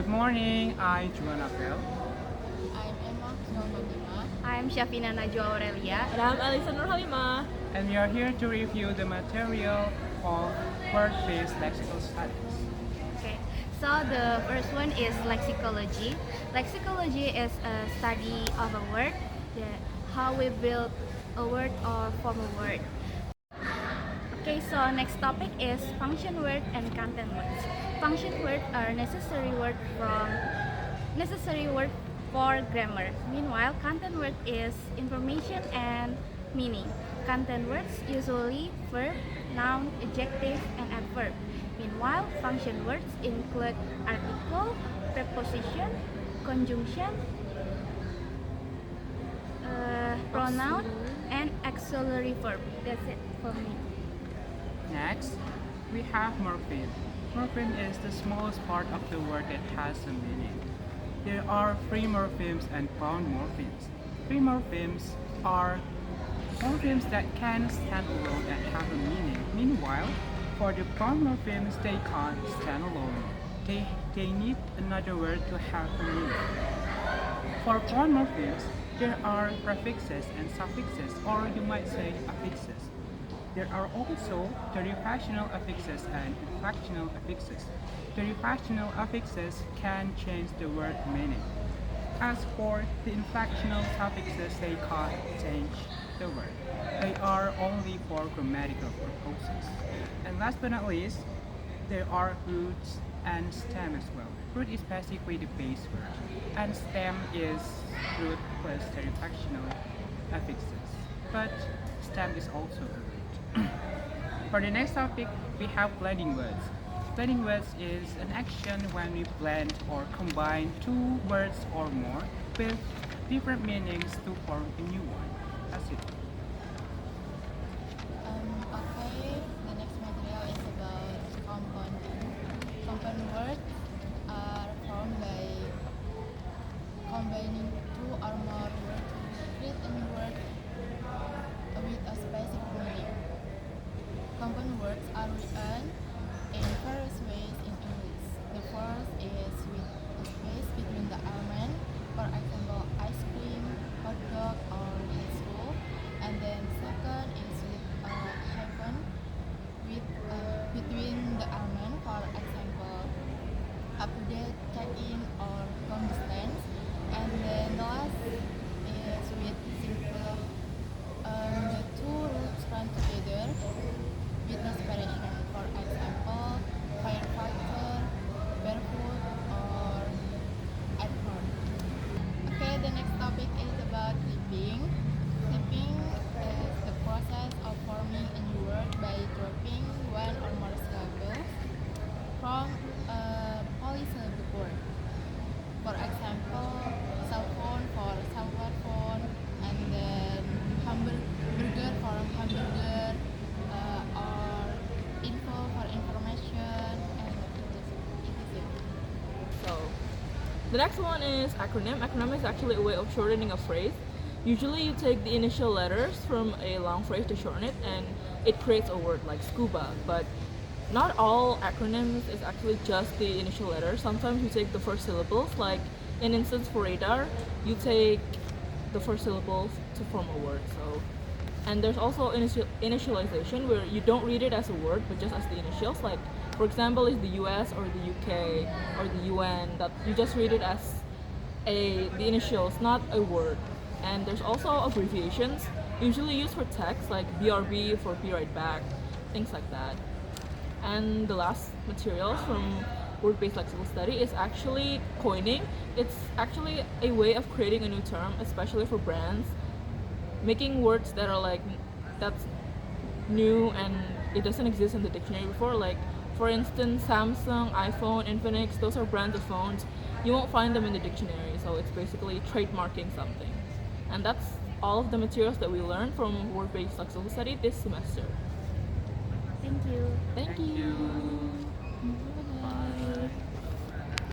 morning, I'm Juan Abel. I'm Emma Nononima. I'm Shafina Najwa Aurelia. And I'm Alisa Nurhalima. And we are here to review the material of word-based lexical studies. Okay, so the first one is lexicology. Lexicology is a study of a word, how we build a word or form a word. Okay, so next topic is function word and content words. Function words are necessary word for grammar. Meanwhile, content word is information and meaning. Content words usually verb, noun, adjective, and adverb. Meanwhile, function words include article, preposition, conjunction, pronoun, and auxiliary verb. That's it for me. Next, we have morpheme. Morpheme is the smallest part of the word that has a meaning. There are free morphemes and bound morphemes. Free morphemes are morphemes that can stand alone and have a meaning. Meanwhile, for the bound morphemes, they can't stand alone. They need another word to have a meaning. For bound morphemes, there are prefixes and suffixes, or you might say affixes. There are also derivational affixes and inflectional affixes. Derivational affixes can change the word meaning. As for the inflectional suffixes, they can't change the word. They are only for grammatical purposes. And last but not least, there are roots and stem as well. Root is basically the base word, and stem is root plus derivational affixes. But stem is also a root. For the next topic, we have blending words. Blending words is an action when we blend or combine two words or more with different meanings to form a new one. That's it. Okay, the next material is about compounding. Compound words are formed by combining two or more words to create a new word with a specific meaning. Compound words are written in various ways in English. The first is with a space between the element, for example, ice cream, hot dog, or high school. And then second is with a hyphen between the element, for example, update, check-in, or long distance. And then the last is with simple. The two roots run together with no separation. For example, firefighter, barefoot, or airport. Okay, the next topic is about clipping. Clipping is the process of forming a new word by dropping one or more syllables from a polysyllabic word. For example, cell phone for cellular phone, and then hamburger for hamburger, or info for information, and etc. So, the next one is acronym. Acronym is actually a way of shortening a phrase. Usually, you take the initial letters from a long phrase to shorten it, and it creates a word like scuba. But not all acronyms is actually just the initial letters. Sometimes you take the first syllables, like in instance for radar, you take the first syllables to form a word. So, and there's also initialization where you don't read it as a word, but just as the initials. Like, for example, is the US or the UK or the UN. That you just read it as the initials, not a word. And there's also abbreviations, usually used for text, like BRB for be right back, things like that. And the last materials from word-based lexical study is actually coining. It's actually a way of creating a new term, especially for brands, making words that are like that's new and it doesn't exist in the dictionary before. Like, for instance, Samsung, iPhone, Infinix, those are brands of phones. You won't find them in the dictionary, so it's basically trademarking something. And that's all of the materials that we learned from word-based lexical study this semester. Thank you. Thank you.